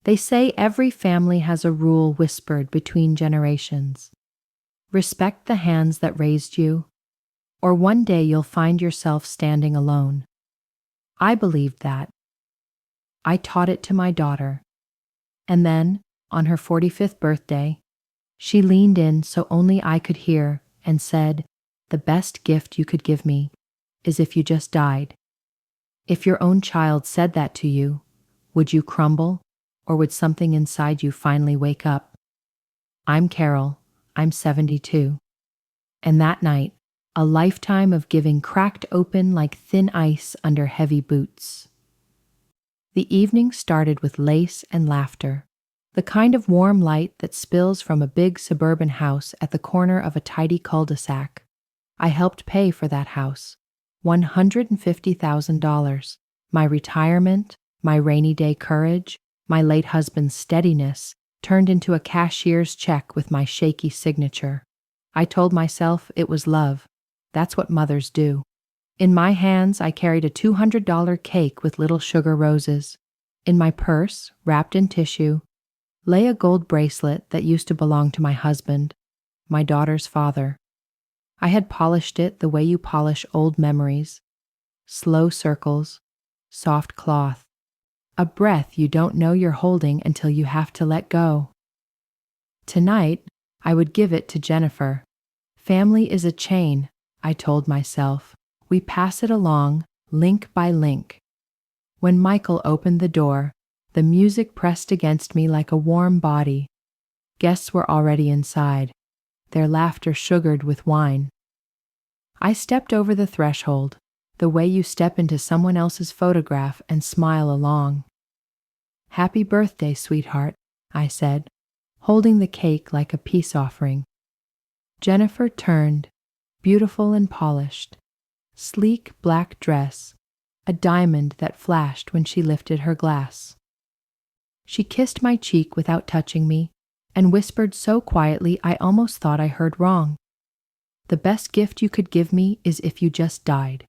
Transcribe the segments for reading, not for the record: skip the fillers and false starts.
They say every family has a rule whispered between generations. Respect the hands that raised you, or one day you'll find yourself standing alone. I believed that. I taught it to my daughter. And then, on her 45th birthday, she leaned in so only I could hear and said, "The best gift you could give me is if you just died." If your own child said that to you, would you crumble, or would something inside you finally wake up? I'm Carol. I'm 72. And that night, a lifetime of giving cracked open like thin ice under heavy boots. The evening started with lace and laughter, the kind of warm light that spills from a big suburban house at the corner of a tidy cul-de-sac. I helped pay for that house, $150,000. My retirement, my rainy day courage, my late husband's steadiness turned into a cashier's check with my shaky signature. I told myself it was love. That's what mothers do. In my hands, I carried a $200 cake with little sugar roses. In my purse, wrapped in tissue, lay a gold bracelet that used to belong to my husband, my daughter's father. I had polished it the way you polish old memories. Slow circles, soft cloth, a breath you don't know you're holding until you have to let go. Tonight, I would give it to Jennifer. Family is a chain, I told myself. We pass it along, link by link. When Michael opened the door, the music pressed against me like a warm body. Guests were already inside, their laughter sugared with wine. I stepped over the threshold, the way you step into someone else's photograph and smile along. "Happy birthday, sweetheart," I said, holding the cake like a peace offering. Jennifer turned, beautiful and polished, sleek black dress, a diamond that flashed when she lifted her glass. She kissed my cheek without touching me and whispered so quietly I almost thought I heard wrong. "The best gift you could give me is if you just died."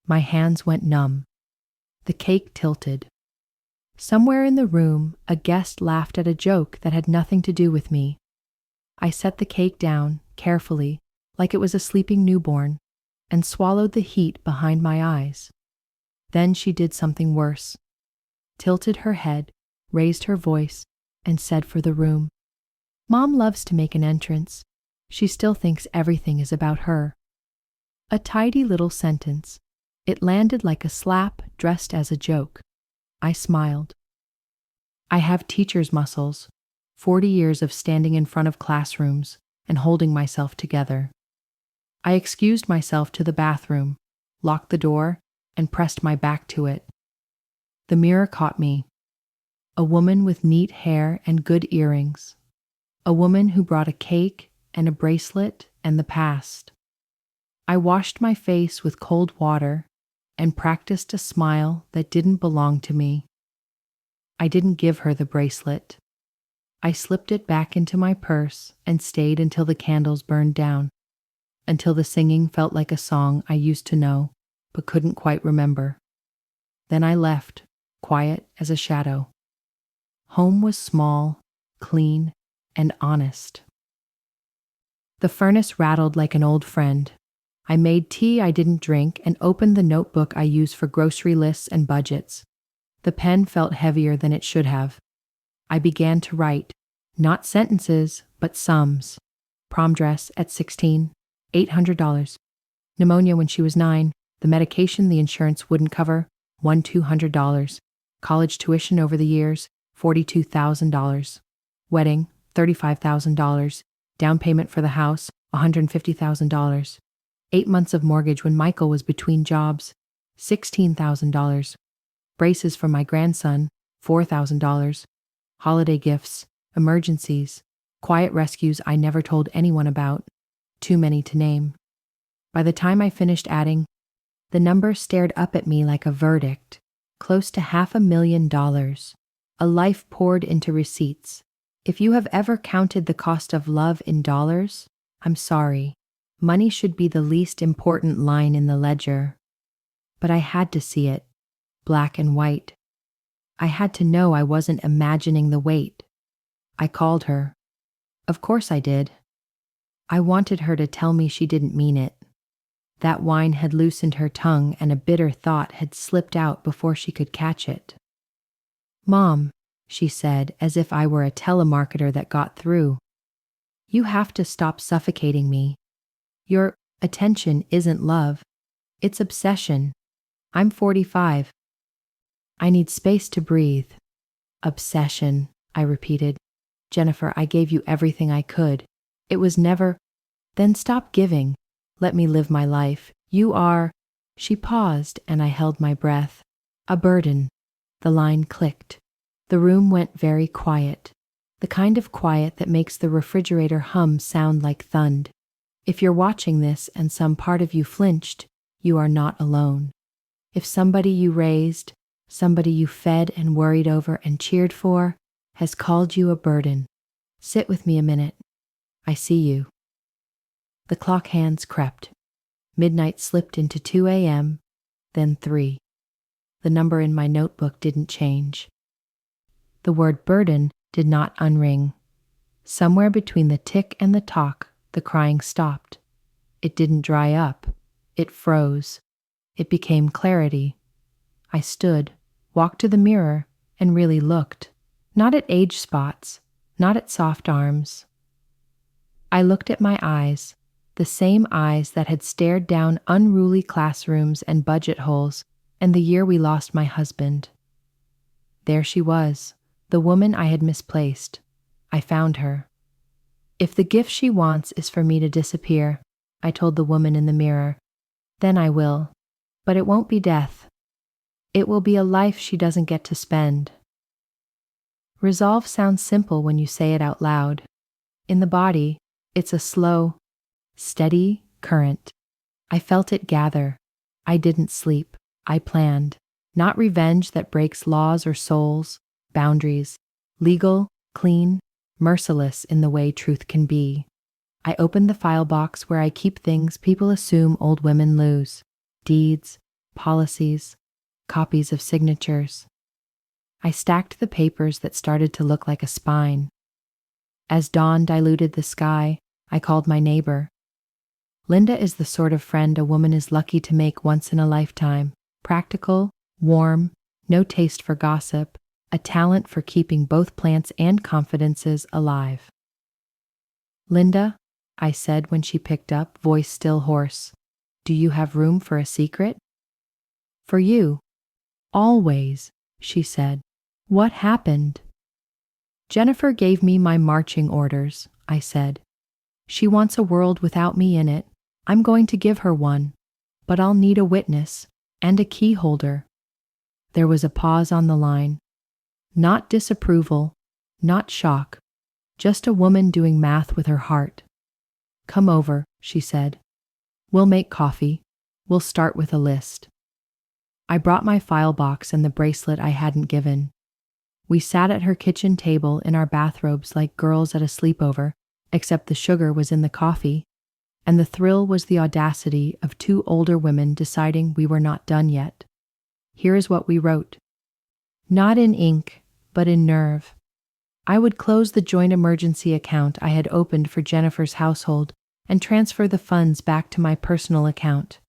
My hands went numb. The cake tilted. Somewhere in the room, a guest laughed at a joke that had nothing to do with me. I set the cake down, carefully, like it was a sleeping newborn, and swallowed the heat behind my eyes. Then she did something worse. Tilted her head, raised her voice, and said for the room, "Mom loves to make an entrance. She still thinks everything is about her." A tidy little sentence. It landed like a slap dressed as a joke. I smiled. I have teacher's muscles, 40 years of standing in front of classrooms and holding myself together. I excused myself to the bathroom, locked the door, and pressed my back to it. The mirror caught me. A woman with neat hair and good earrings. A woman who brought a cake and a bracelet and the past. I washed my face with cold water and practiced a smile that didn't belong to me. I didn't give her the bracelet. I slipped it back into my purse and stayed until the candles burned down, until the singing felt like a song I used to know but couldn't quite remember. Then I left, quiet as a shadow. Home was small, clean, and honest. The furnace rattled like an old friend. I made tea I didn't drink and opened the notebook I use for grocery lists and budgets. The pen felt heavier than it should have. I began to write, not sentences, but sums. Prom dress at 16, $800. Pneumonia when she was 9, the medication the insurance wouldn't cover, $200. College tuition over the years, $42,000. Wedding, $35,000. Down payment for the house, $150,000. 8 months of mortgage when Michael was between jobs, $16,000. Braces for my grandson, $4,000. Holiday gifts, emergencies, quiet rescues I never told anyone about, too many to name. By the time I finished adding, the number stared up at me like a verdict, close to $500,000, a life poured into receipts. If you have ever counted the cost of love in dollars, I'm sorry. Money should be the least important line in the ledger. But I had to see it, black and white. I had to know I wasn't imagining the weight. I called her. Of course I did. I wanted her to tell me she didn't mean it. That wine had loosened her tongue and a bitter thought had slipped out before she could catch it. Mom, she said, as if I were a telemarketer that got through. You have to stop suffocating me. Your attention isn't love. It's obsession. I'm 45. I need space to breathe. Obsession, I repeated. Jennifer, I gave you everything I could. It was never. Then stop giving. Let me live my life. You are. She paused and I held my breath. A burden. The line clicked. The room went very quiet. The kind of quiet that makes the refrigerator hum sound like thund. If you're watching this and some part of you flinched, you are not alone. If somebody you raised, somebody you fed and worried over and cheered for, has called you a burden, sit with me a minute. I see you. The clock hands crept. Midnight slipped into 2 a.m., then 3. The number in my notebook didn't change. The word burden did not unring. Somewhere between the tick and the talk, the crying stopped. It didn't dry up. It froze. It became clarity. I stood, walked to the mirror, and really looked. Not at age spots, not at soft arms. I looked at my eyes, the same eyes that had stared down unruly classrooms and budget holes and the year we lost my husband. There she was, the woman I had misplaced. I found her. If the gift she wants is for me to disappear, I told the woman in the mirror, then I will. But it won't be death. It will be a life she doesn't get to spend. Resolve sounds simple when you say it out loud. In the body, it's a slow, steady current. I felt it gather. I didn't sleep. I planned. Not revenge that breaks laws or souls, boundaries. Legal, clean, merciless in the way truth can be. I opened the file box where I keep things people assume old women lose. Deeds, policies, copies of signatures. I stacked the papers that started to look like a spine. As dawn diluted the sky, I called my neighbor. Linda is the sort of friend a woman is lucky to make once in a lifetime. Practical, warm, no taste for gossip, a talent for keeping both plants and confidences alive. Linda, I said when she picked up, voice still hoarse, do you have room for a secret? For you. Always, she said. What happened? Jennifer gave me my marching orders, I said. She wants a world without me in it. I'm going to give her one, but I'll need a witness and a key holder. There was a pause on the line. Not disapproval, not shock, just a woman doing math with her heart. Come over, she said. We'll make coffee. We'll start with a list. I brought my file box and the bracelet I hadn't given. We sat at her kitchen table in our bathrobes like girls at a sleepover, except the sugar was in the coffee, and the thrill was the audacity of 2 older women deciding we were not done yet. Here is what we wrote. Not in ink, but in nerve. I would close the joint emergency account I had opened for Jennifer's household and transfer the funds back to my personal account.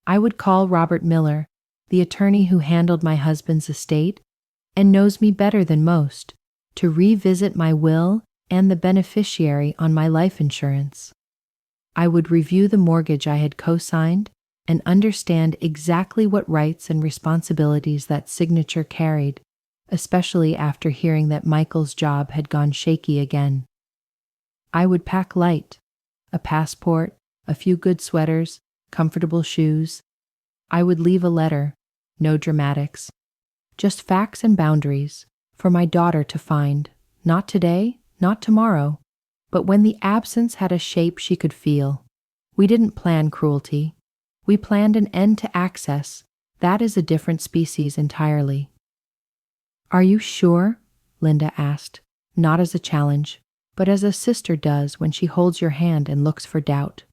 I would call Robert Miller, the attorney who handled my husband's estate and knows me better than most, to revisit my will and the beneficiary on my life insurance. I would review the mortgage I had co-signed and understand exactly what rights and responsibilities that signature carried, especially after hearing that Michael's job had gone shaky again. I would pack light, a passport, a few good sweaters, comfortable shoes. I would leave a letter, no dramatics, just facts and boundaries for my daughter to find, not today, not tomorrow, but when the absence had a shape she could feel. We didn't plan cruelty. We planned an end to access. That is a different species entirely. Are you sure? Linda asked, not as a challenge, but as a sister does when she holds your hand and looks for doubt.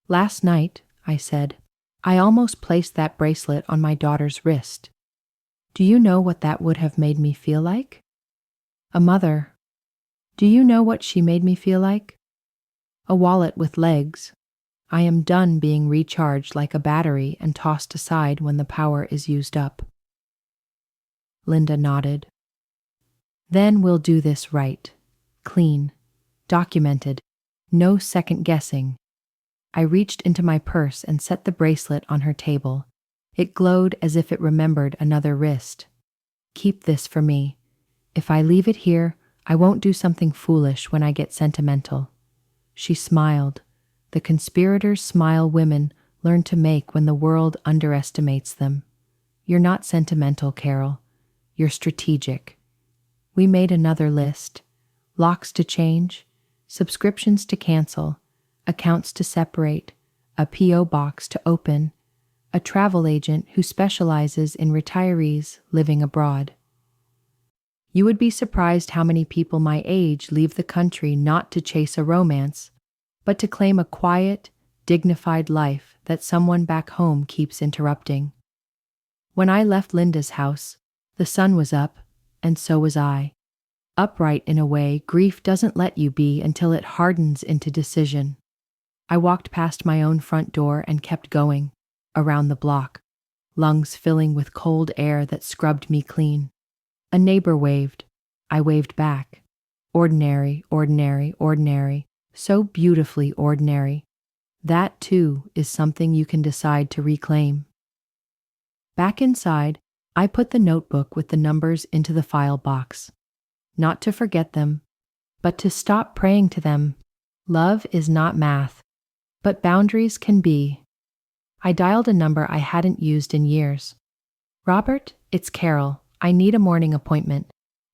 Last night, I said, I almost placed that bracelet on my daughter's wrist. Do you know what that would have made me feel like? A mother. Do you know what she made me feel like? A wallet with legs. I am done being recharged like a battery and tossed aside when the power is used up. Linda nodded. Then we'll do this right. Clean. Documented. No second guessing. I reached into my purse and set the bracelet on her table. It glowed as if it remembered another wrist. Keep this for me. If I leave it here, I won't do something foolish when I get sentimental. She smiled. The conspirators' smile women learn to make when the world underestimates them. You're not sentimental, Carol. You're strategic. We made another list. Locks to change, subscriptions to cancel, accounts to separate, a P.O. box to open, a travel agent who specializes in retirees living abroad. You would be surprised how many people my age leave the country not to chase a romance, but to claim a quiet, dignified life that someone back home keeps interrupting. When I left Linda's house, the sun was up, and so was I. Upright in a way grief doesn't let you be until it hardens into decision. I walked past my own front door and kept going, around the block, lungs filling with cold air that scrubbed me clean. A neighbor waved. I waved back. Ordinary, ordinary, ordinary, so beautifully ordinary. That, too, is something you can decide to reclaim. Back inside, I put the notebook with the numbers into the file box. Not to forget them, but to stop praying to them. Love is not math, but boundaries can be. I dialed a number I hadn't used in years. Robert, it's Carol. I need a morning appointment.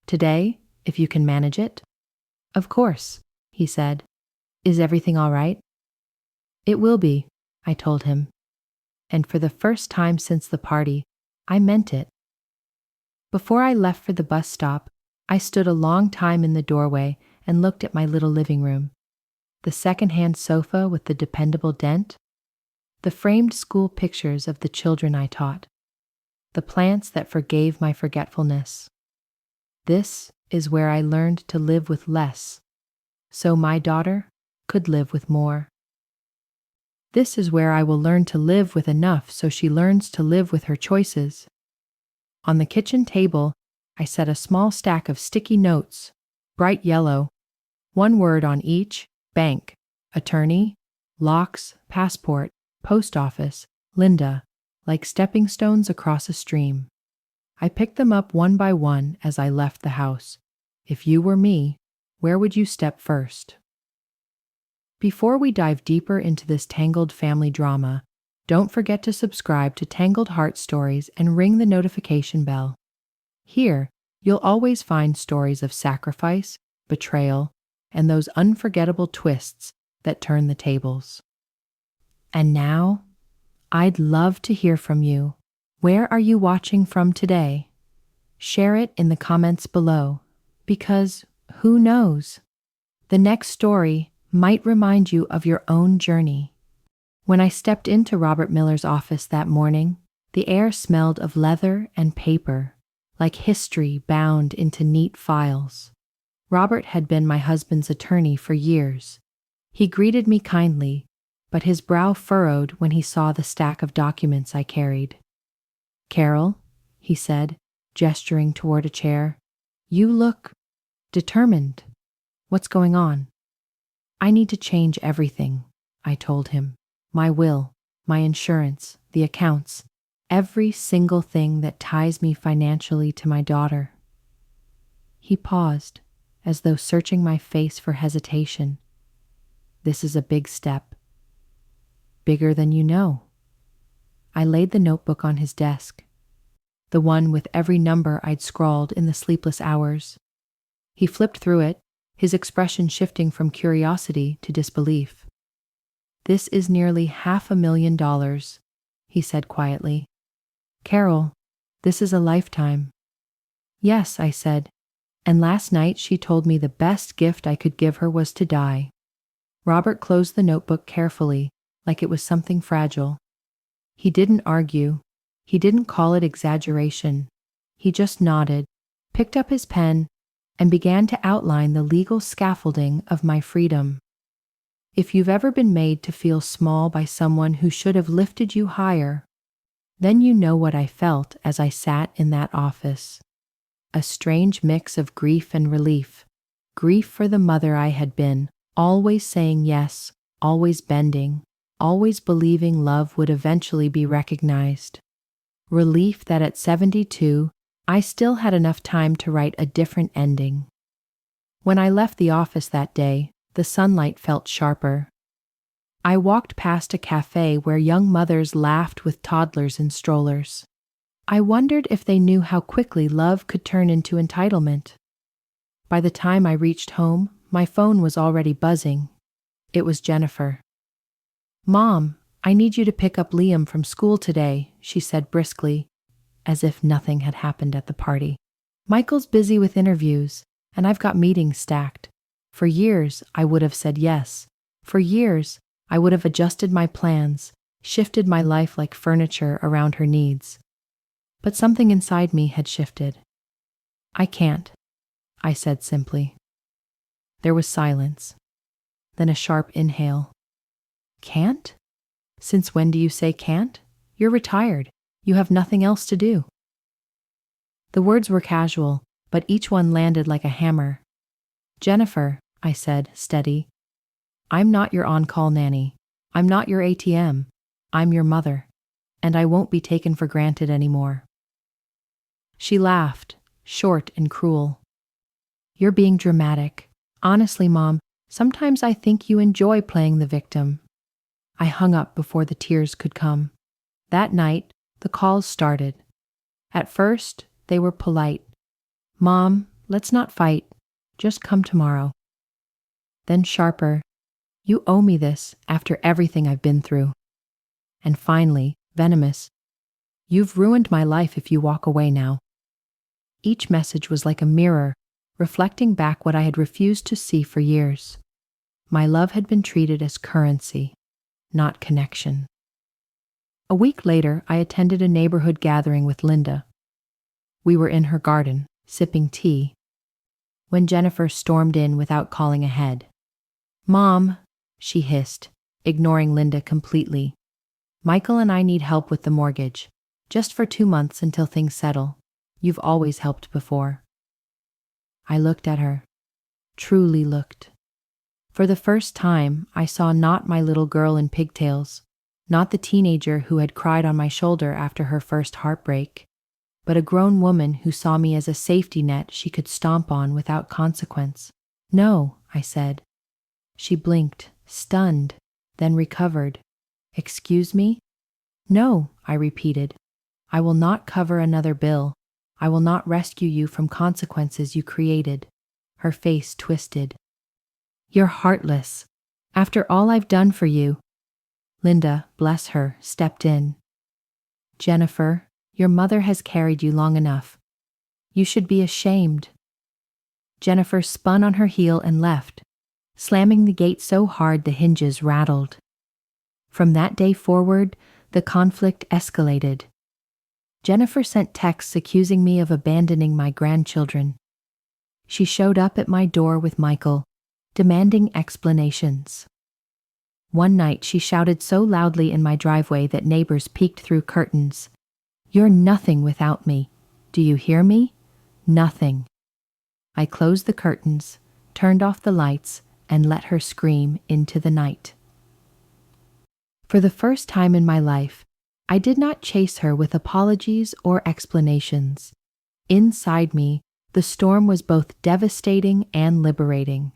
Today, if you can manage it? Of course, he said. Is everything all right? It will be, I told him. And for the first time since the party, I meant it. Before I left for the bus stop, I stood a long time in the doorway and looked at my little living room. The second-hand sofa with the dependable dent, the framed school pictures of the children I taught, the plants that forgave my forgetfulness. This is where I learned to live with less, so my daughter could live with more. This is where I will learn to live with enough so she learns to live with her choices. On the kitchen table, I set a small stack of sticky notes, bright yellow, one word on each: bank, attorney, locks, passport, post office, Linda, like stepping stones across a stream. I picked them up one by one as I left the house. If you were me, where would you step first? Before we dive deeper into this tangled family drama, don't forget to subscribe to Tangled Heart Stories and ring the notification bell. Here, you'll always find stories of sacrifice, betrayal, and those unforgettable twists that turn the tables. And now, I'd love to hear from you. Where are you watching from today? Share it in the comments below, because who knows? The next story might remind you of your own journey. When I stepped into Robert Miller's office that morning, the air smelled of leather and paper, like history bound into neat files. Robert had been my husband's attorney for years. He greeted me kindly, but his brow furrowed when he saw the stack of documents I carried. Carol, he said, gesturing toward a chair, you look determined. What's going on? I need to change everything, I told him. My will, my insurance, the accounts, every single thing that ties me financially to my daughter. He paused, as though searching my face for hesitation. This is a big step. Bigger than you know. I laid the notebook on his desk, the one with every number I'd scrawled in the sleepless hours. He flipped through it, his expression shifting from curiosity to disbelief. This is nearly $500,000, he said quietly. Carol, this is a lifetime. Yes, I said, and last night she told me the best gift I could give her was to die. Robert closed the notebook carefully, like it was something fragile. He didn't argue. He didn't call it exaggeration. He just nodded, picked up his pen, and began to outline the legal scaffolding of my freedom. If you've ever been made to feel small by someone who should have lifted you higher, then you know what I felt as I sat in that office. A strange mix of grief and relief. Grief for the mother I had been, always saying yes, always bending, always believing love would eventually be recognized. Relief that at 72, I still had enough time to write a different ending. When I left the office that day, the sunlight felt sharper. I walked past a cafe where young mothers laughed with toddlers in strollers. I wondered if they knew how quickly love could turn into entitlement. By the time I reached home, my phone was already buzzing. It was Jennifer. "Mom, I need you to pick up Liam from school today," she said briskly, as if nothing had happened at the party. "Michael's busy with interviews, and I've got meetings stacked. For years, I would have said yes. For years, I would have adjusted my plans, shifted my life like furniture around her needs. But something inside me had shifted. I can't," I said simply. There was silence, then a sharp inhale. "Can't? Since when do you say can't? You're retired. You have nothing else to do." The words were casual, but each one landed like a hammer. "Jennifer," I said, steady, "I'm not your on-call nanny. I'm not your ATM. I'm your mother, and I won't be taken for granted anymore." She laughed, short and cruel. "You're being dramatic. Honestly, Mom, sometimes I think you enjoy playing the victim." I hung up before the tears could come. That night, the calls started. At first, they were polite. "Mom, let's not fight. Just come tomorrow." Then sharper, "You owe me this after everything I've been through." And finally, venomous, "You've ruined my life if you walk away now." Each message was like a mirror, reflecting back what I had refused to see for years. My love had been treated as currency, not connection. A week later, I attended a neighborhood gathering with Linda. We were in her garden, sipping tea, when Jennifer stormed in without calling ahead. "Mom," she hissed, ignoring Linda completely. "Michael and I need help with the mortgage, just for 2 months until things settle. You've always helped before." I looked at her, truly looked. For the first time, I saw not my little girl in pigtails, not the teenager who had cried on my shoulder after her first heartbreak, but a grown woman who saw me as a safety net she could stomp on without consequence. "No," I said. She blinked, stunned, then recovered. "Excuse me?" "No," I repeated. "I will not cover another bill. I will not rescue you from consequences you created." Her face twisted. "You're heartless. After all I've done for you." Linda, bless her, stepped in. "Jennifer, your mother has carried you long enough. You should be ashamed." Jennifer spun on her heel and left, slamming the gate so hard the hinges rattled. From that day forward, the conflict escalated. Jennifer sent texts accusing me of abandoning my grandchildren. She showed up at my door with Michael, demanding explanations. One night she shouted so loudly in my driveway that neighbors peeked through curtains. "You're nothing without me. Do you hear me? Nothing." I closed the curtains, turned off the lights, and let her scream into the night. For the first time in my life, I did not chase her with apologies or explanations. Inside me, the storm was both devastating and liberating.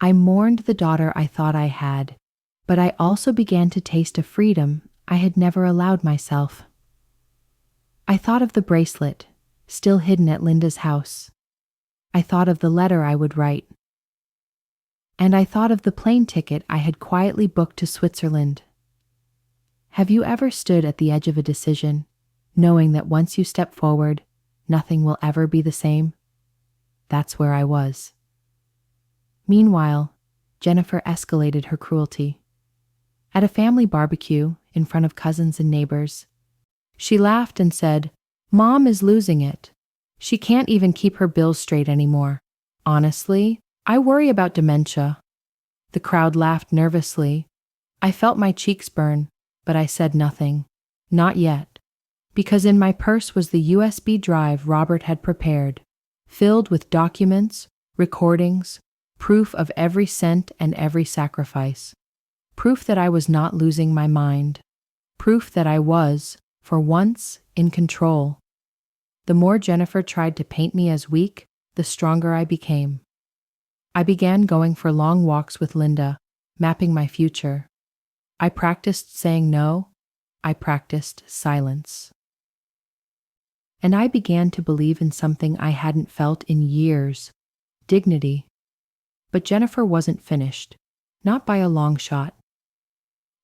I mourned the daughter I thought I had, but I also began to taste a freedom I had never allowed myself. I thought of the bracelet, still hidden at Linda's house. I thought of the letter I would write. And I thought of the plane ticket I had quietly booked to Switzerland. Have you ever stood at the edge of a decision, knowing that once you step forward, nothing will ever be the same? That's where I was. Meanwhile, Jennifer escalated her cruelty. At a family barbecue, in front of cousins and neighbors, she laughed and said, "Mom is losing it. She can't even keep her bills straight anymore. Honestly, I worry about dementia." The crowd laughed nervously. I felt my cheeks burn, but I said nothing. Not yet. Because in my purse was the USB drive Robert had prepared, filled with documents, recordings, proof of every cent and every sacrifice. Proof that I was not losing my mind. Proof that I was, for once, in control. The more Jennifer tried to paint me as weak, the stronger I became. I began going for long walks with Linda, mapping my future. I practiced saying no. I practiced silence. And I began to believe in something I hadn't felt in years: dignity. But Jennifer wasn't finished, not by a long shot.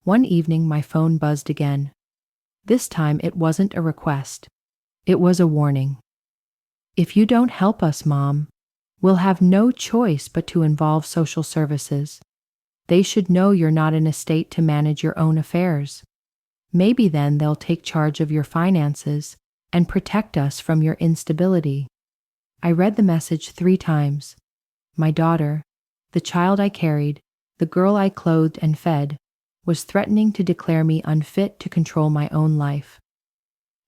One evening, my phone buzzed again. This time, it wasn't a request. It was a warning. "If you don't help us, Mom, we'll have no choice but to involve social services. They should know you're not in a state to manage your own affairs. Maybe then they'll take charge of your finances and protect us from your instability." I read the message 3 times. My daughter, the child I carried, the girl I clothed and fed, was threatening to declare me unfit to control my own life.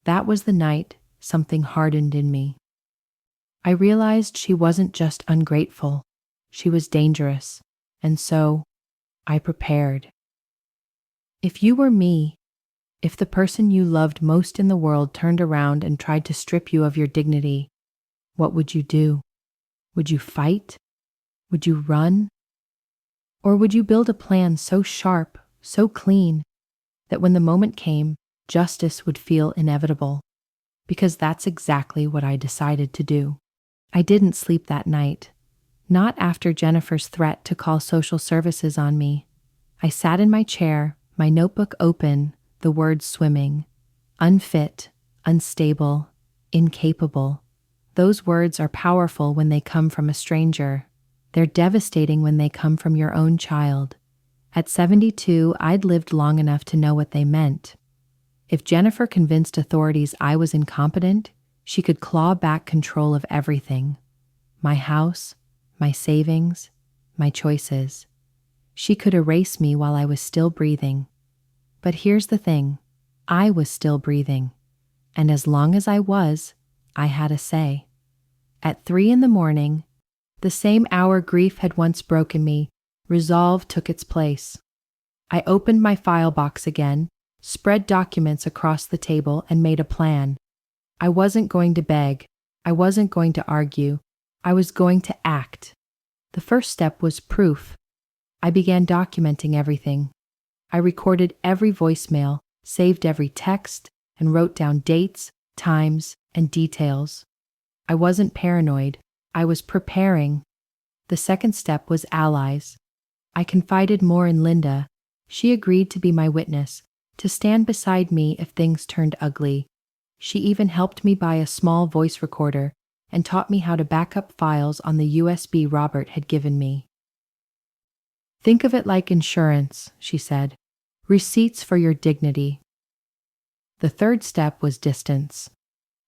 That was the night something hardened in me. I realized she wasn't just ungrateful, she was dangerous, and so I prepared. If you were me, if the person you loved most in the world turned around and tried to strip you of your dignity, what would you do? Would you fight? Would you run? Or would you build a plan so sharp, so clean, that when the moment came, justice would feel inevitable? Because that's exactly what I decided to do. I didn't sleep that night, not after Jennifer's threat to call social services on me. I sat in my chair, my notebook open, the words swimming. Unfit, unstable, incapable. Those words are powerful when they come from a stranger. They're devastating when they come from your own child. At 72, I'd lived long enough to know what they meant. If Jennifer convinced authorities I was incompetent, she could claw back control of everything. My house, my savings, my choices. She could erase me while I was still breathing. But here's the thing, I was still breathing. And as long as I was, I had a say. At 3 a.m, the same hour grief had once broken me, resolve took its place. I opened my file box again, spread documents across the table, and made a plan. I wasn't going to beg. I wasn't going to argue. I was going to act. The first step was proof. I began documenting everything. I recorded every voicemail, saved every text, and wrote down dates, times, and details. I wasn't paranoid. I was preparing. The second step was allies. I confided more in Linda. She agreed to be my witness, to stand beside me if things turned ugly. She even helped me buy a small voice recorder and taught me how to back up files on the USB Robert had given me. "Think of it like insurance," she said. "Receipts for your dignity." The third step was distance.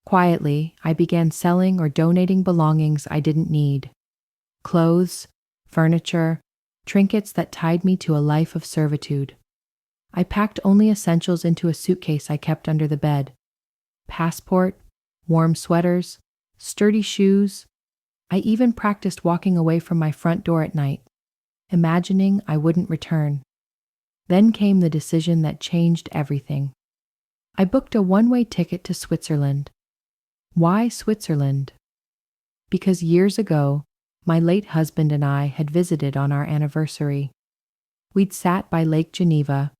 Quietly, I began selling or donating belongings I didn't need. Clothes, furniture, trinkets that tied me to a life of servitude. I packed only essentials into a suitcase I kept under the bed. Passport, warm sweaters, sturdy shoes. I even practiced walking away from my front door at night, imagining I wouldn't return. Then came the decision that changed everything. I booked a one-way ticket to Switzerland. Why Switzerland? Because years ago, my late husband and I had visited on our anniversary. We'd sat by Lake Geneva,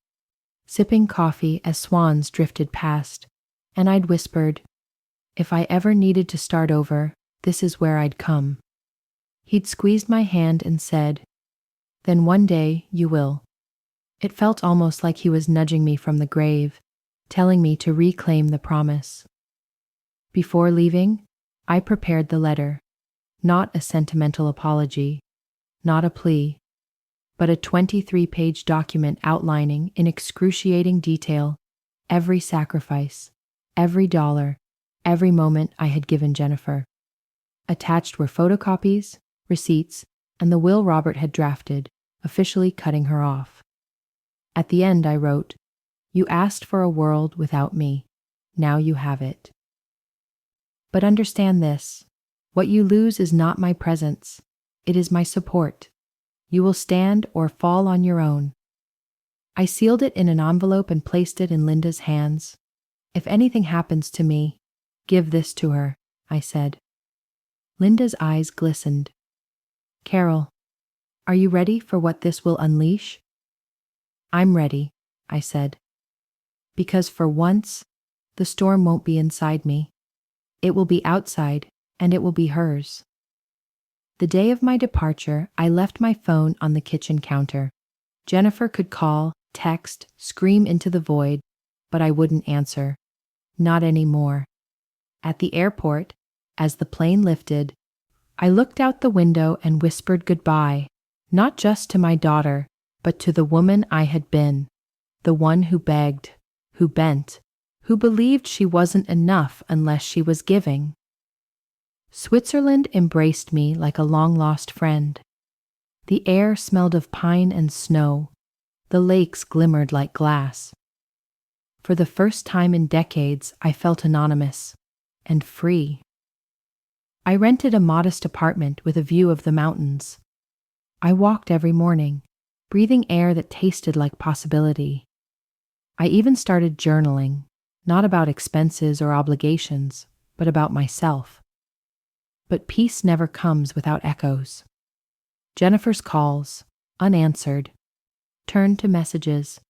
sipping coffee as swans drifted past, and I'd whispered, "If I ever needed to start over, this is where I'd come." He'd squeezed my hand and said, "Then one day you will." It felt almost like he was nudging me from the grave, telling me to reclaim the promise. Before leaving, I prepared the letter, not a sentimental apology, not a plea, but a 23-page document outlining in excruciating detail every sacrifice, every dollar, every moment I had given Jennifer. Attached were photocopies, receipts, and the will Robert had drafted, officially cutting her off. At the end, I wrote, "You asked for a world without me. Now you have it. But understand this. What you lose is not my presence. It is my support. You will stand or fall on your own." I sealed it in an envelope and placed it in Linda's hands. "If anything happens to me, give this to her," I said. Linda's eyes glistened. "Carol, are you ready for what this will unleash?" "I'm ready," I said. "Because for once, the storm won't be inside me. It will be outside, and it will be hers." The day of my departure, I left my phone on the kitchen counter. Jennifer could call, text, scream into the void, but I wouldn't answer. Not anymore. At the airport, as the plane lifted, I looked out the window and whispered goodbye, not just to my daughter, but to the woman I had been, the one who begged, who bent, who believed she wasn't enough unless she was giving. Switzerland embraced me like a long-lost friend. The air smelled of pine and snow. The lakes glimmered like glass. For the first time in decades, I felt anonymous and free. I rented a modest apartment with a view of the mountains. I walked every morning, breathing air that tasted like possibility. I even started journaling, not about expenses or obligations, but about myself. But peace never comes without echoes. Jennifer's calls, unanswered, turned to messages.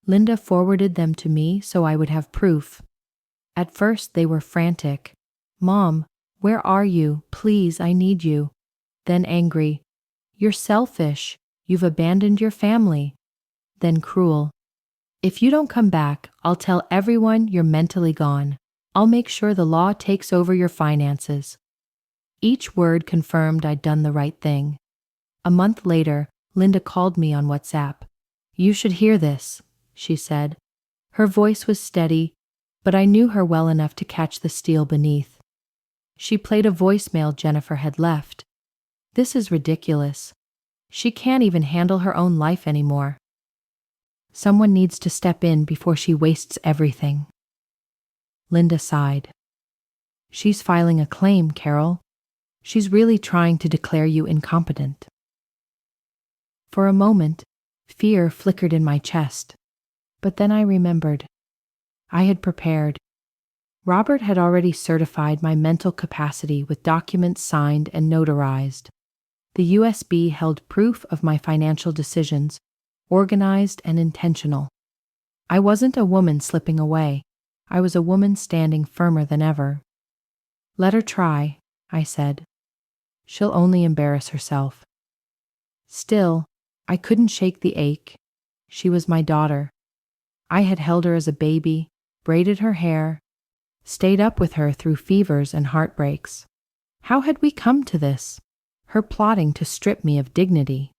Linda forwarded them to me so I would have proof. At first they were frantic. "Mom, where are you? Please, I need you." Then angry. "You're selfish. You've abandoned your family." Then cruel. "If you don't come back, I'll tell everyone you're mentally gone. I'll make sure the law takes over your finances." Each word confirmed I'd done the right thing. A month later, Linda called me on WhatsApp. "You should hear this," she said. Her voice was steady, but I knew her well enough to catch the steel beneath. She played a voicemail Jennifer had left. "This is ridiculous. She can't even handle her own life anymore. Someone needs to step in before she wastes everything." Linda sighed. "She's filing a claim, Carol. She's really trying to declare you incompetent." For a moment, fear flickered in my chest, but then I remembered. I had prepared. Robert had already certified my mental capacity with documents signed and notarized. The USB held proof of my financial decisions, organized and intentional. I wasn't a woman slipping away. I was a woman standing firmer than ever. "Let her try," I said. "She'll only embarrass herself." Still, I couldn't shake the ache. She was my daughter. I had held her as a baby, braided her hair, stayed up with her through fevers and heartbreaks. How had we come to this? Her plotting to strip me of dignity.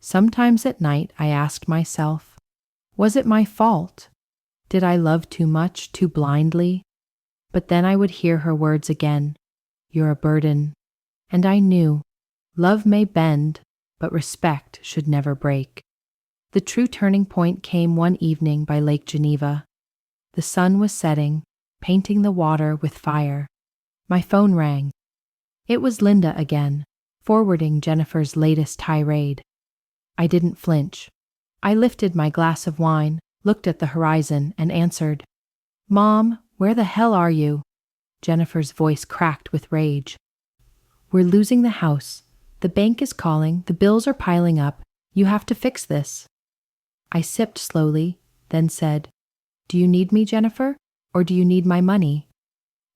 Sometimes at night I asked myself, was it my fault? Did I love too much, too blindly? But then I would hear her words again, "You're a burden." And I knew, love may bend, but respect should never break. The true turning point came one evening by Lake Geneva. The sun was setting, painting the water with fire. My phone rang. It was Linda again, forwarding Jennifer's latest tirade. I didn't flinch. I lifted my glass of wine, looked at the horizon, and answered. "Mom, where the hell are you?" Jennifer's voice cracked with rage. "We're losing the house. The bank is calling, the bills are piling up. You have to fix this." I sipped slowly, then said, "Do you need me, Jennifer, or do you need my money?"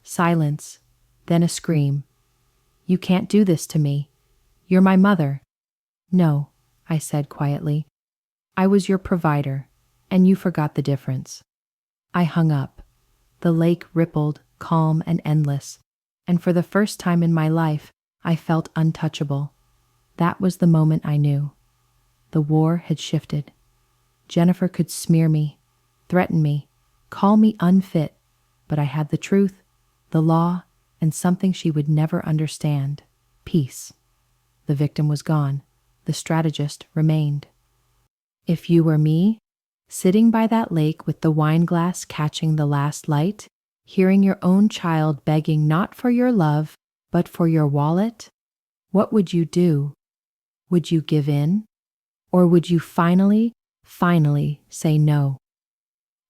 Silence, then a scream. "You can't do this to me. You're my mother." "No," I said quietly. "I was your provider, and you forgot the difference." I hung up. The lake rippled, calm and endless, and for the first time in my life, I felt untouchable. That was the moment I knew. The war had shifted. Jennifer could smear me, threaten me, call me unfit, but I had the truth, the law, and something she would never understand: peace. The victim was gone. The strategist remained. If you were me, sitting by that lake with the wine glass catching the last light, hearing your own child begging not for your love, but for your wallet, what would you do? Would you give in? Or would you finally say no?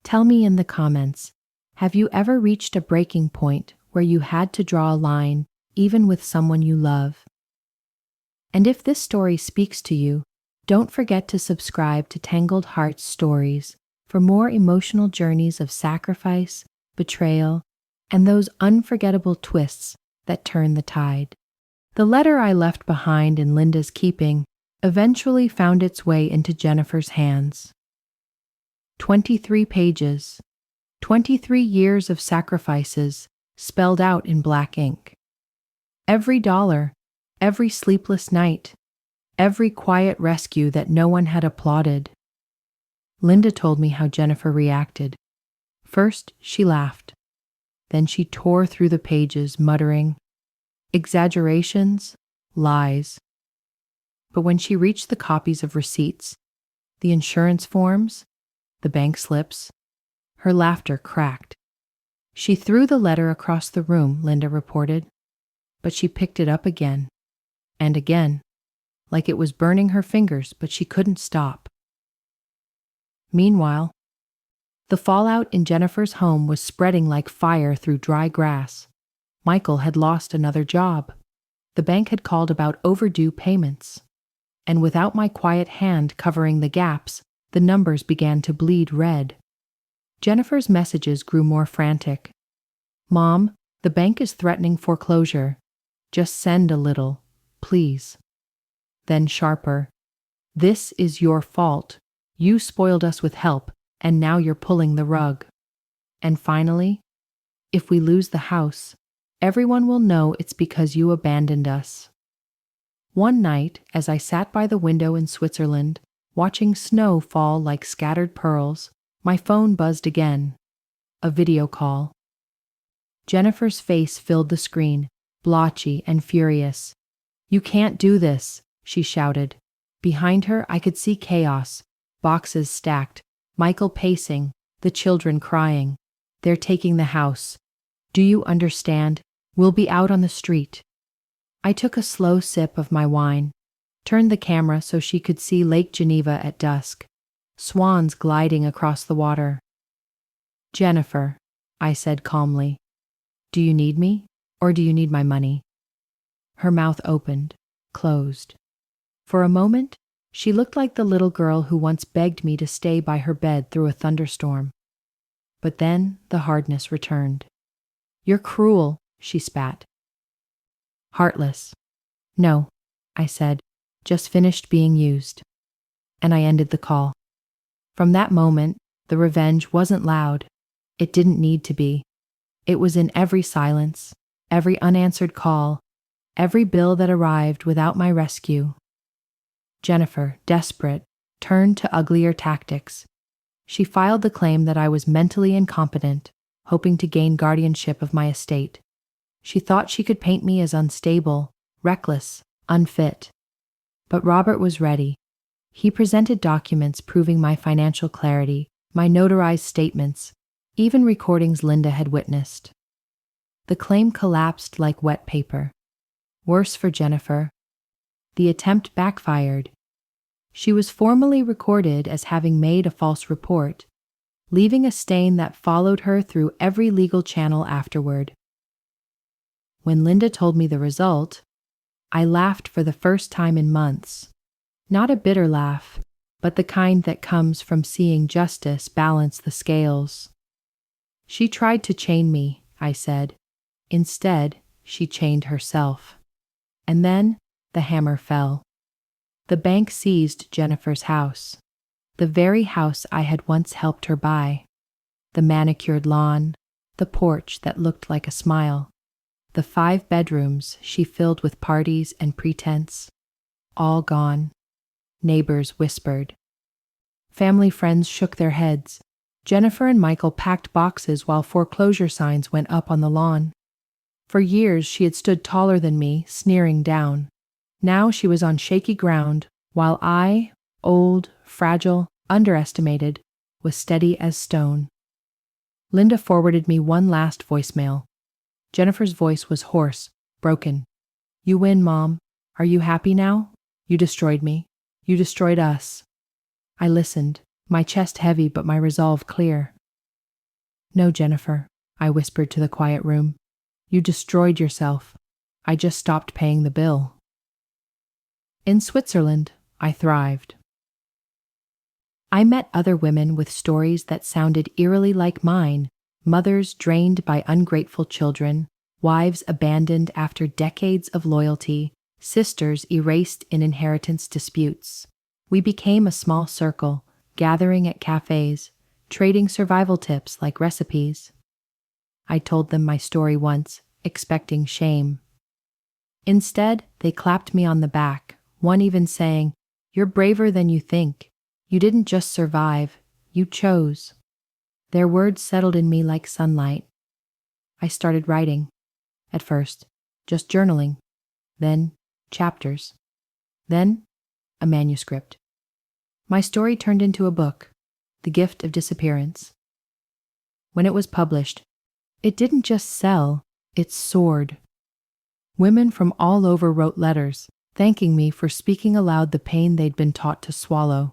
Tell me in the comments, have you ever reached a breaking point where you had to draw a line, even with someone you love? And if this story speaks to you, don't forget to subscribe to Tangled Hearts Stories for more emotional journeys of sacrifice, betrayal, and those unforgettable twists that turn the tide. The letter I left behind in Linda's keeping eventually found its way into Jennifer's hands. 23 pages, 23 years of sacrifices spelled out in black ink. Every dollar, every sleepless night, every quiet rescue that no one had applauded. Linda told me how Jennifer reacted. First, she laughed. Then she tore through the pages, muttering, exaggerations, lies. But when she reached the copies of receipts, the insurance forms, the bank slips, her laughter cracked. She threw the letter across the room, Linda reported, but she picked it up again and again, like it was burning her fingers, but she couldn't stop. Meanwhile, the fallout in Jennifer's home was spreading like fire through dry grass. Michael had lost another job. The bank had called about overdue payments. And without my quiet hand covering the gaps, the numbers began to bleed red. Jennifer's messages grew more frantic. Mom, the bank is threatening foreclosure. Just send a little, please. Then sharper. This is your fault. You spoiled us with help, and now you're pulling the rug. And finally, if we lose the house, everyone will know it's because you abandoned us. One night, as I sat by the window in Switzerland, watching snow fall like scattered pearls, my phone buzzed again. A video call. Jennifer's face filled the screen, blotchy and furious. You can't do this, she shouted. Behind her, I could see chaos, boxes stacked, Michael pacing, the children crying. They're taking the house. Do you understand? We'll be out on the street. I took a slow sip of my wine, turned the camera so she could see Lake Geneva at dusk, swans gliding across the water. Jennifer, I said calmly, do you need me, or do you need my money? Her mouth opened, closed. For a moment, she looked like the little girl who once begged me to stay by her bed through a thunderstorm. But then the hardness returned. You're cruel, she spat. Heartless. No, I said, just finished being used. And I ended the call. From that moment, the revenge wasn't loud. It didn't need to be. It was in every silence, every unanswered call, every bill that arrived without my rescue. Jennifer, desperate, turned to uglier tactics. She filed the claim that I was mentally incompetent, hoping to gain guardianship of my estate. She thought she could paint me as unstable, reckless, unfit. But Robert was ready. He presented documents proving my financial clarity, my notarized statements, even recordings Linda had witnessed. The claim collapsed like wet paper. Worse for Jennifer, the attempt backfired. She was formally recorded as having made a false report, leaving a stain that followed her through every legal channel afterward. When Linda told me the result, I laughed for the first time in months. Not a bitter laugh, but the kind that comes from seeing justice balance the scales. She tried to chain me, I said. Instead, she chained herself. And then the hammer fell. The bank seized Jennifer's house, the very house I had once helped her buy. The manicured lawn, the porch that looked like a smile, the 5 bedrooms she filled with parties and pretense, all gone. Neighbors whispered. Family friends shook their heads. Jennifer and Michael packed boxes while foreclosure signs went up on the lawn. For years she had stood taller than me, sneering down. Now she was on shaky ground, while I, old, fragile, underestimated, was steady as stone. Linda forwarded me one last voicemail. Jennifer's voice was hoarse, broken. "You win, Mom. Are you happy now? You destroyed me. You destroyed us." I listened, my chest heavy but my resolve clear. "No, Jennifer," I whispered to the quiet room. "You destroyed yourself. I just stopped paying the bill." In Switzerland, I thrived. I met other women with stories that sounded eerily like mine, mothers drained by ungrateful children, wives abandoned after decades of loyalty, sisters erased in inheritance disputes. We became a small circle, gathering at cafes, trading survival tips like recipes. I told them my story once, expecting shame. Instead, they clapped me on the back, one even saying, "You're braver than you think. You didn't just survive, you chose." Their words settled in me like sunlight. I started writing. At first, just journaling. Then, chapters. Then, a manuscript. My story turned into a book, The Gift of Disappearance. When it was published, it didn't just sell, it soared. Women from all over wrote letters, thanking me for speaking aloud the pain they'd been taught to swallow.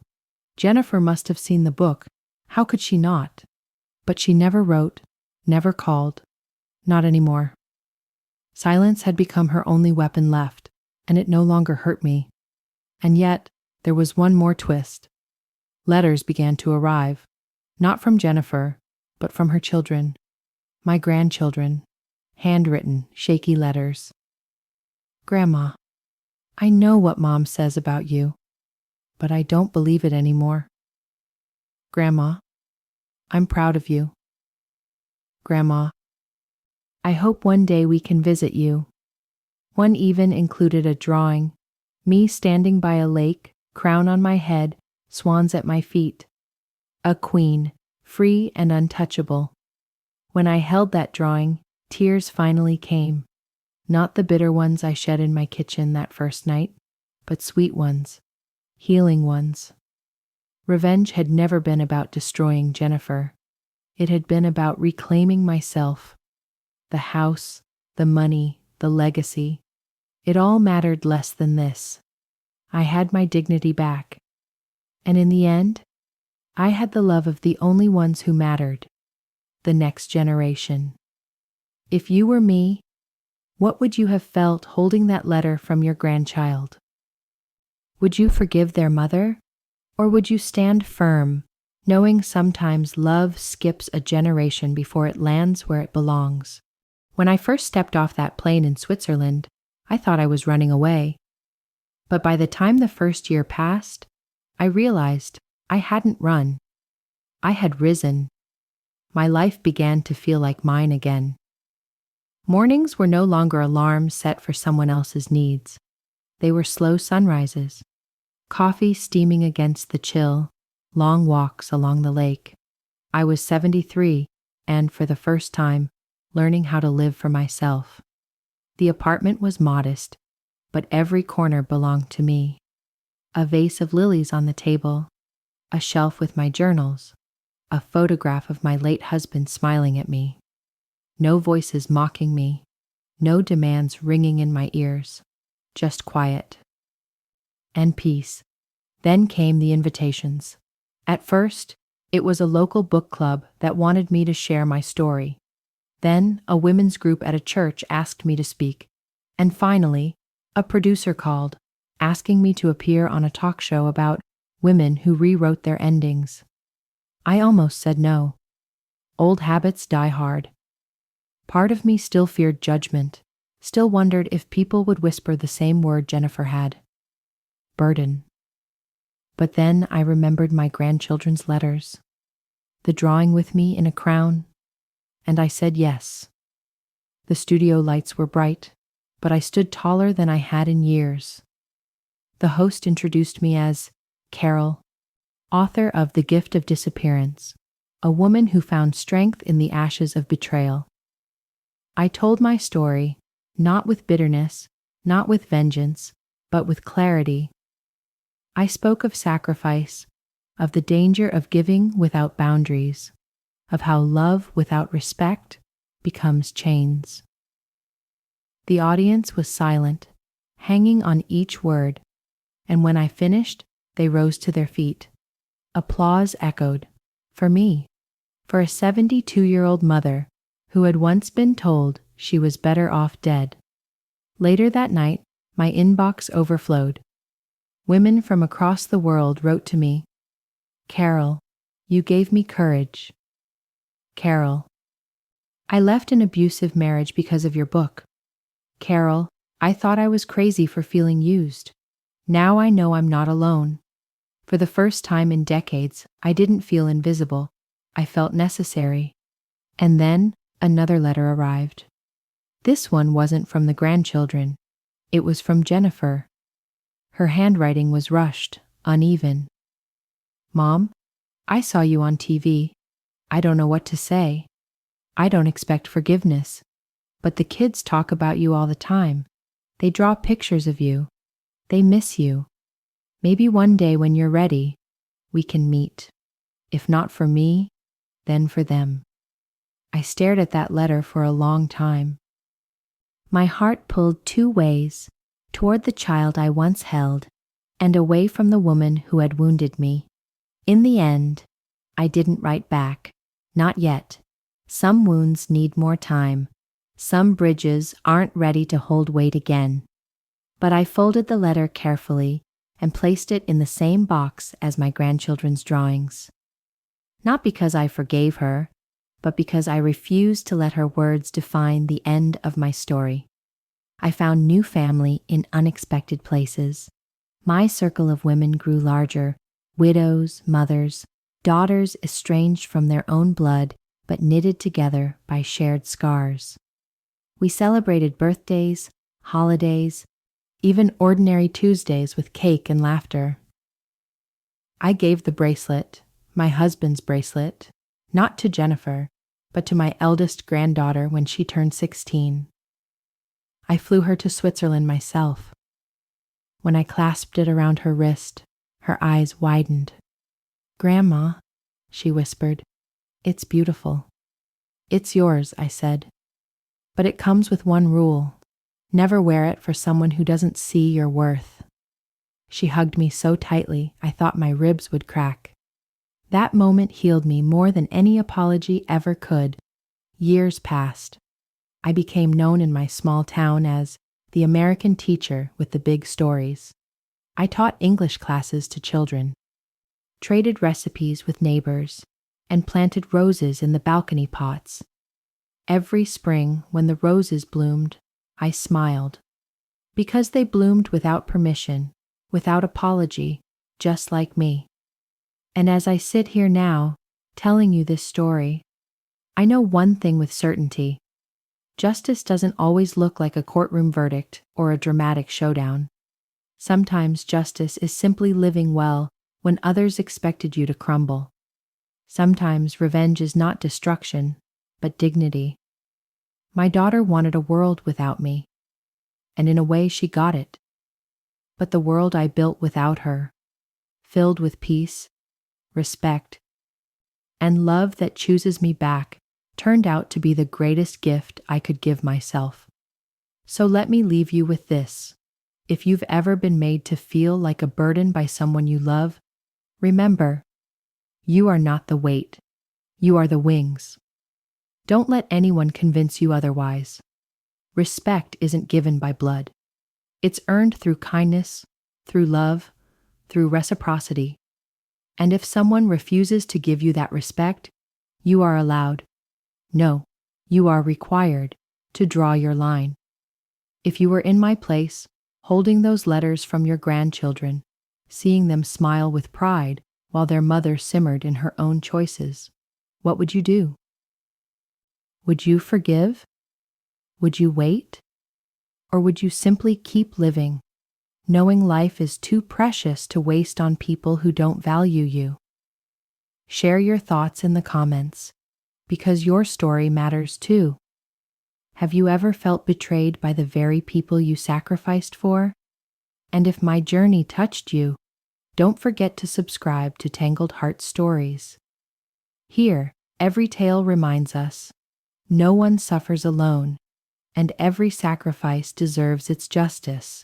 Jennifer must have seen the book. How could she not? But she never wrote, never called. Not anymore. Silence had become her only weapon left, and it no longer hurt me. And yet, there was one more twist. Letters began to arrive, not from Jennifer, but from her children, my grandchildren, handwritten, shaky letters. "Grandma, I know what Mom says about you, but I don't believe it anymore. Grandma, I'm proud of you. Grandma, I hope one day we can visit you." One even included a drawing, me standing by a lake, crown on my head, swans at my feet. A queen, free and untouchable. When I held that drawing, tears finally came. Not the bitter ones I shed in my kitchen that first night, but sweet ones, healing ones. Revenge had never been about destroying Jennifer. It had been about reclaiming myself. The house, the money, the legacy. It all mattered less than this. I had my dignity back. And in the end, I had the love of the only ones who mattered, the next generation. If you were me, what would you have felt holding that letter from your grandchild? Would you forgive their mother? Or would you stand firm, knowing sometimes love skips a generation before it lands where it belongs? When I first stepped off that plane in Switzerland, I thought I was running away. But by the time the first year passed, I realized I hadn't run. I had risen. My life began to feel like mine again. Mornings were no longer alarms set for someone else's needs. They were slow sunrises, coffee steaming against the chill, long walks along the lake. I was 73 and, for the first time, learning how to live for myself. The apartment was modest, but every corner belonged to me. A vase of lilies on the table, a shelf with my journals, a photograph of my late husband smiling at me. No voices mocking me, no demands ringing in my ears, just quiet. And peace. Then came the invitations. At first, it was a local book club that wanted me to share my story. Then, a women's group at a church asked me to speak. And finally, a producer called, asking me to appear on a talk show about women who rewrote their endings. I almost said no. Old habits die hard. Part of me still feared judgment, still wondered if people would whisper the same word Jennifer had. Burden. But then I remembered my grandchildren's letters, the drawing with me in a crown, and I said yes. The studio lights were bright, but I stood taller than I had in years. The host introduced me as Carol, author of The Gift of Disappearance, a woman who found strength in the ashes of betrayal. I told my story, not with bitterness, not with vengeance, but with clarity. I spoke of sacrifice, of the danger of giving without boundaries, of how love without respect becomes chains. The audience was silent, hanging on each word, and when I finished, they rose to their feet. Applause echoed. For me, for a 72-year-old mother who had once been told she was better off dead. Later that night, my inbox overflowed. Women from across the world wrote to me, "Carol, you gave me courage. Carol, I left an abusive marriage because of your book. Carol, I thought I was crazy for feeling used. Now I know I'm not alone. For the first time in decades, I didn't feel invisible. I felt necessary." And then another letter arrived. This one wasn't from the grandchildren. It was from Jennifer. Her handwriting was rushed, uneven. "Mom, I saw you on TV. I don't know what to say. I don't expect forgiveness. But the kids talk about you all the time. They draw pictures of you. They miss you. Maybe one day when you're ready, we can meet. If not for me, then for them." I stared at that letter for a long time. My heart pulled two ways, toward the child I once held, and away from the woman who had wounded me. In the end, I didn't write back. Not yet. Some wounds need more time. Some bridges aren't ready to hold weight again. But I folded the letter carefully and placed it in the same box as my grandchildren's drawings. Not because I forgave her, but because I refused to let her words define the end of my story. I found new family in unexpected places. My circle of women grew larger, widows, mothers, daughters estranged from their own blood but knitted together by shared scars. We celebrated birthdays, holidays, even ordinary Tuesdays with cake and laughter. I gave the bracelet, my husband's bracelet, not to Jennifer, but to my eldest granddaughter when she turned 16. I flew her to Switzerland myself. When I clasped it around her wrist, her eyes widened. "Grandma," she whispered, "it's beautiful." "It's yours," I said. "But it comes with one rule. Never wear it for someone who doesn't see your worth." She hugged me so tightly I thought my ribs would crack. That moment healed me more than any apology ever could. Years passed. I became known in my small town as the American teacher with the big stories. I taught English classes to children, traded recipes with neighbors, and planted roses in the balcony pots. Every spring, when the roses bloomed, I smiled. Because they bloomed without permission, without apology, just like me. And as I sit here now, telling you this story, I know one thing with certainty. Justice doesn't always look like a courtroom verdict or a dramatic showdown. Sometimes justice is simply living well when others expected you to crumble. Sometimes revenge is not destruction, but dignity. My daughter wanted a world without me, and in a way she got it. But the world I built without her, filled with peace, respect, and love that chooses me back, turned out to be the greatest gift I could give myself. So let me leave you with this. If you've ever been made to feel like a burden by someone you love, remember, you are not the weight. You are the wings. Don't let anyone convince you otherwise. Respect isn't given by blood. It's earned through kindness, through love, through reciprocity. And if someone refuses to give you that respect, you are allowed, no, you are required to draw your line. If you were in my place, holding those letters from your grandchildren, seeing them smile with pride while their mother simmered in her own choices, what would you do? Would you forgive? Would you wait? Or would you simply keep living, knowing life is too precious to waste on people who don't value you? Share your thoughts in the comments, because your story matters too. Have you ever felt betrayed by the very people you sacrificed for? And if my journey touched you, don't forget to subscribe to Tangled Heart Stories. Here, every tale reminds us no one suffers alone, and every sacrifice deserves its justice.